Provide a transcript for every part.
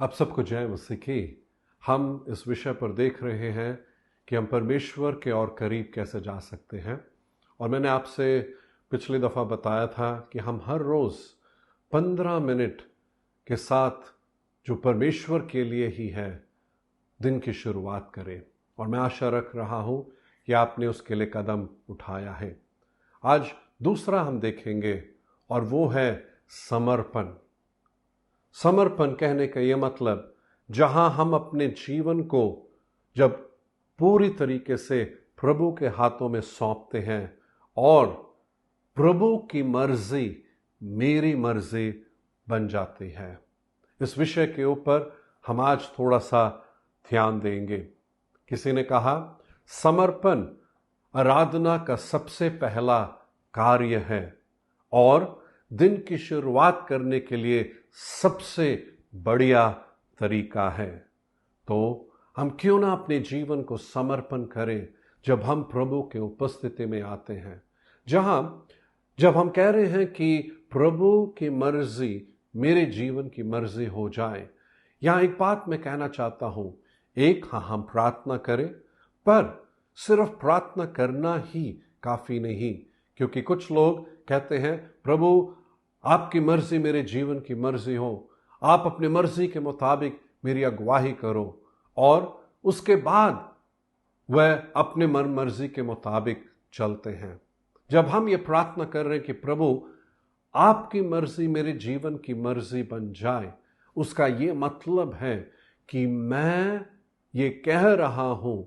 आप सबको जय मसीह की। हम इस विषय पर देख रहे हैं कि हम परमेश्वर के और करीब कैसे जा सकते हैं। और मैंने आपसे पिछली दफ़ा बताया था कि हम हर रोज़ 15 मिनट के साथ जो परमेश्वर के लिए ही है दिन की शुरुआत करें। और मैं आशा रख रहा हूँ कि आपने उसके लिए कदम उठाया है। आज दूसरा हम देखेंगे और वो है समर्पण। समर्पण कहने का ये मतलब जहां हम अपने जीवन को जब पूरी तरीके से प्रभु के हाथों में सौंपते हैं और प्रभु की मर्जी मेरी मर्जी बन जाती है। इस विषय के ऊपर हम आज थोड़ा सा ध्यान देंगे। किसी ने कहा समर्पण आराधना का सबसे पहला कार्य है और दिन की शुरुआत करने के लिए सबसे बढ़िया तरीका है। तो हम क्यों ना अपने जीवन को समर्पण करें जब हम प्रभु के उपस्थिति में आते हैं। जब हम कह रहे हैं कि प्रभु की मर्जी मेरे जीवन की मर्जी हो जाए, यहां एक बात मैं कहना चाहता हूं। हाँ, हम प्रार्थना करें, पर सिर्फ प्रार्थना करना ही काफी नहीं। क्योंकि कुछ लोग कहते हैं प्रभु आपकी मर्जी मेरे जीवन की मर्जी हो, आप अपनी मर्जी के मुताबिक मेरी अगुवाही करो, और उसके बाद वह अपने मन मर्जी के मुताबिक चलते हैं। जब हम ये प्रार्थना कर रहे हैं कि प्रभु आपकी मर्जी मेरे जीवन की मर्जी बन जाए, उसका ये मतलब है कि मैं ये कह रहा हूं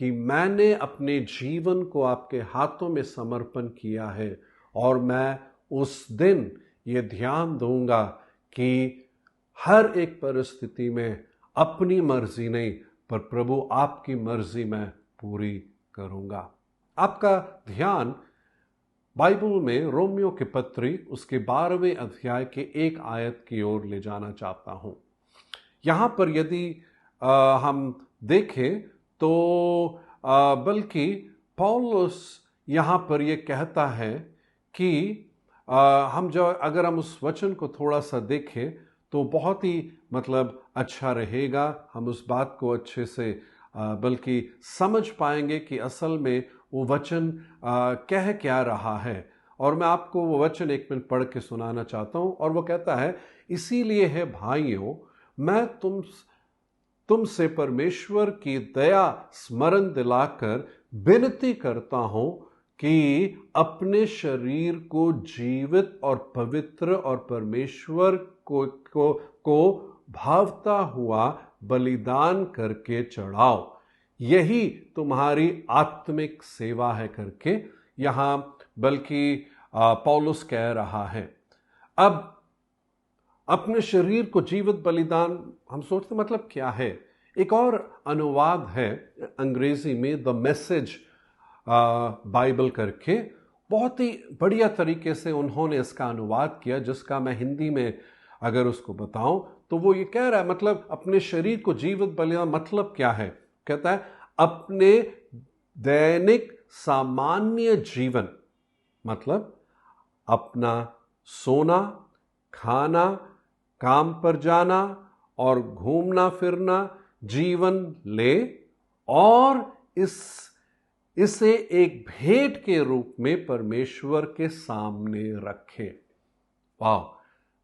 कि मैंने अपने जीवन को आपके हाथों में समर्पण किया है और मैं उस दिन ये ध्यान दूंगा कि हर एक परिस्थिति में अपनी मर्जी नहीं पर प्रभु आपकी मर्जी मैं पूरी करूंगा। आपका ध्यान बाइबल में रोमियो के पत्री उसके 12वें अध्याय के एक आयत की ओर ले जाना चाहता हूं। यहां पर यदि हम देखें तो बल्कि पौलुस यहां पर यह कहता है कि अगर हम उस वचन को थोड़ा सा देखें तो बहुत ही अच्छा रहेगा। हम उस बात को अच्छे से बल्कि समझ पाएंगे कि असल में वो वचन कह क्या रहा है। और मैं आपको वो वचन एक मिनट पढ़ के सुनाना चाहता हूं। और वो कहता है, इसीलिए है भाइयों, मैं तुमसे परमेश्वर की दया स्मरण दिलाकर विनती करता हूं कि अपने शरीर को जीवित और पवित्र और परमेश्वर को भावता हुआ बलिदान करके चढ़ाओ, यही तुम्हारी आत्मिक सेवा है करके यहां बल्कि पौलुस कह रहा है। अब अपने शरीर को जीवित बलिदान हम सोचते मतलब क्या है। एक और अनुवाद है अंग्रेजी में, द मैसेज बाइबल करके, बहुत ही बढ़िया तरीके से उन्होंने इसका अनुवाद किया, जिसका मैं हिंदी में अगर उसको बताऊं तो वो ये कह रहा है मतलब अपने शरीर को जीवित बलिदान मतलब क्या है। कहता है अपने दैनिक सामान्य जीवन, मतलब अपना सोना, खाना, काम पर जाना और घूमना फिरना जीवन ले और इसे एक भेंट के रूप में परमेश्वर के सामने रखे। वाह!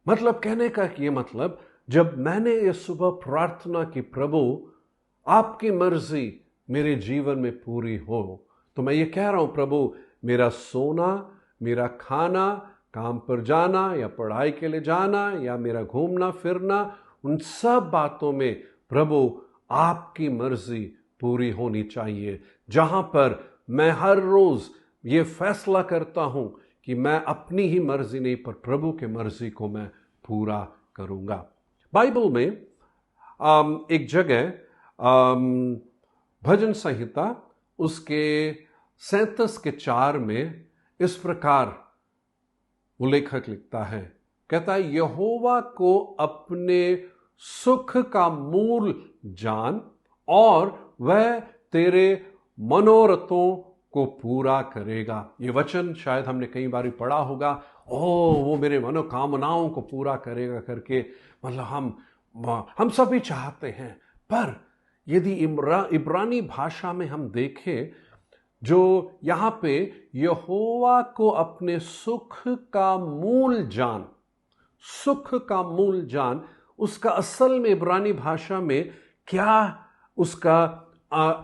मतलब कहने का ये मतलब, जब मैंने ये सुबह प्रार्थना की प्रभु आपकी मर्जी मेरे जीवन में पूरी हो, तो मैं ये कह रहा हूं प्रभु मेरा सोना, मेरा खाना, काम पर जाना या पढ़ाई के लिए जाना या मेरा घूमना फिरना, उन सब बातों में प्रभु आपकी मर्जी पूरी होनी चाहिए। जहां पर मैं हर रोज ये फैसला करता हूं कि मैं अपनी ही मर्जी नहीं पर प्रभु के मर्जी को मैं पूरा करूंगा। बाइबल में एक जगह भजन संहिता उसके 37:4 में इस प्रकार उल्लेखक लिखता है, कहता है यहोवा को अपने सुख का मूल जान और वह तेरे मनोरथों को पूरा करेगा। ये वचन शायद हमने कई बार पढ़ा होगा, वो मेरे मनोकामनाओं को पूरा करेगा करके। मतलब हम हम सभी चाहते हैं। पर यदि इब्रानी भाषा में हम देखें, जो यहां पे यहोवा को अपने सुख का मूल जान, सुख का मूल जान, उसका असल में इब्रानी भाषा में क्या उसका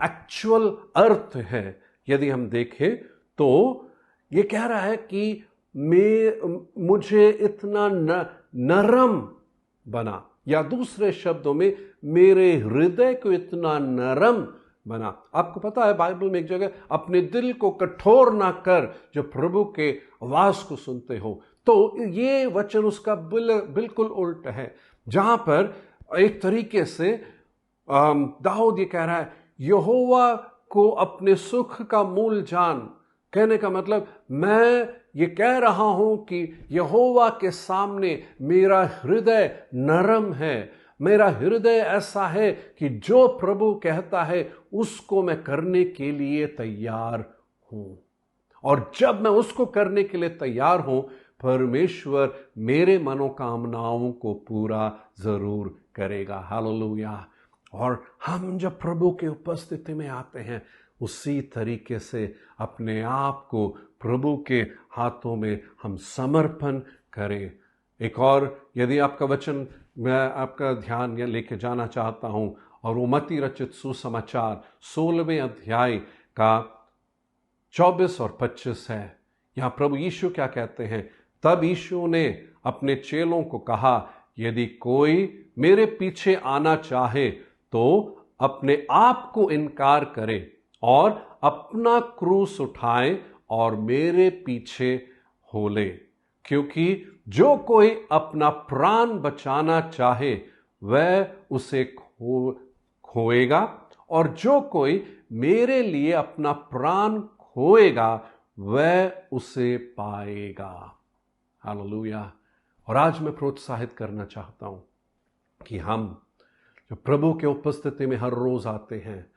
एक्चुअल अर्थ है, यदि हम देखें तो ये कह रहा है कि मुझे इतना नरम बना, या दूसरे शब्दों में मेरे हृदय को इतना नरम बना। आपको पता है बाइबल में एक जगह, अपने दिल को कठोर ना कर जो प्रभु के आवाज को सुनते हो। तो ये वचन उसका बिल्कुल उल्टा है, जहां पर एक तरीके से दाऊद ये कह रहा है, यहोवा को अपने सुख का मूल जान। कहने का मतलब, मैं ये कह रहा हूं कि यहोवा के सामने मेरा हृदय नरम है, मेरा हृदय ऐसा है कि जो प्रभु कहता है उसको मैं करने के लिए तैयार हूं। और जब मैं उसको करने के लिए तैयार हूं, परमेश्वर मेरे मनोकामनाओं को पूरा जरूर करेगा। हालेलुया। और हम जब प्रभु के उपस्थिति में आते हैं, उसी तरीके से अपने आप को प्रभु के हाथों में हम समर्पण करें। एक और यदि आपका वचन मैं आपका ध्यान लेके जाना चाहता हूं, और वो मत्ती रचित सुसमाचार 16वें अध्याय का 24 और 25 है। यहां प्रभु यीशु क्या कहते हैं, तब यीशु ने अपने चेलों को कहा, यदि कोई मेरे पीछे आना चाहे तो अपने आप को इनकार करे और अपना क्रूस उठाए और मेरे पीछे हो ले। क्योंकि जो कोई अपना प्राण बचाना चाहे वह उसे खोएगा, और जो कोई मेरे लिए अपना प्राण खोएगा वह उसे पाएगा। हालेलुया। और आज मैं प्रोत्साहित करना चाहता हूं कि हम जो प्रभु के उपस्थिति में हर रोज आते हैं,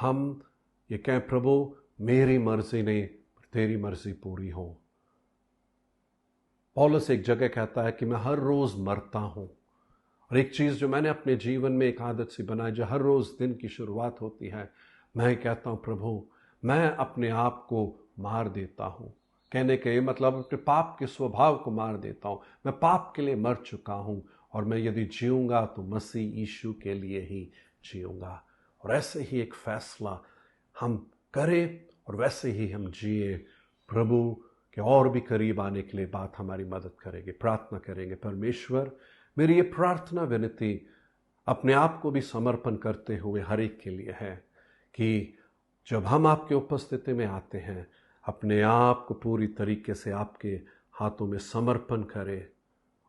हम ये कहें, प्रभु मेरी मर्जी नहीं तेरी मर्जी पूरी हो। पौलुस एक जगह कहता है कि मैं हर रोज मरता हूं। और एक चीज जो मैंने अपने जीवन में एक आदत सी बनाई, जो हर रोज दिन की शुरुआत होती है, मैं कहता हूं, प्रभु मैं अपने आप को मार देता हूं। कहने के ये मतलब अपने पाप के स्वभाव को मार देता हूं। मैं पाप के लिए मर चुका हूं, और मैं यदि जीऊंगा तो मसीह यीशु के लिए ही जीऊंगा। और ऐसे ही एक फैसला हम करें और वैसे ही हम जिए। प्रभु के और भी करीब आने के लिए बात हमारी मदद करेंगे। प्रार्थना करेंगे। परमेश्वर, मेरी ये प्रार्थना विनती अपने आप को भी समर्पण करते हुए हर एक के लिए है कि जब हम आपके उपस्थिति में आते हैं, अपने आप को पूरी तरीके से आपके हाथों में समर्पण करें।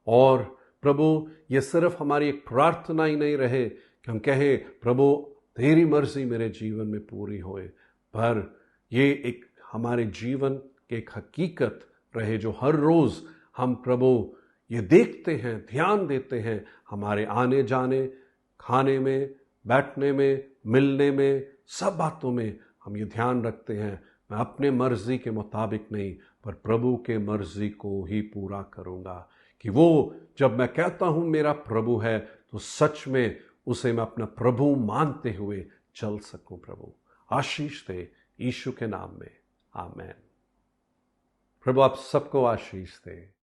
और प्रभु, ये सिर्फ हमारी एक प्रार्थना ही नहीं रहे कि हम कहें, प्रभु तेरी मर्जी मेरे जीवन में पूरी होए, पर ये एक हमारे जीवन की एक हकीकत रहे, जो हर रोज हम प्रभु ये देखते हैं, ध्यान देते हैं, हमारे आने जाने, खाने में, बैठने में, मिलने में, सब बातों में हम ये ध्यान रखते हैं, मैं अपने मर्जी के मुताबिक नहीं, पर प्रभु के मर्जी को ही पूरा करूंगा। कि वो जब मैं कहता हूं मेरा प्रभु है, तो सच में उसे मैं अपना प्रभु मानते हुए चल सकूं। प्रभु आशीष दे यीशु के नाम में, आमेन। प्रभु आप सबको आशीष दे।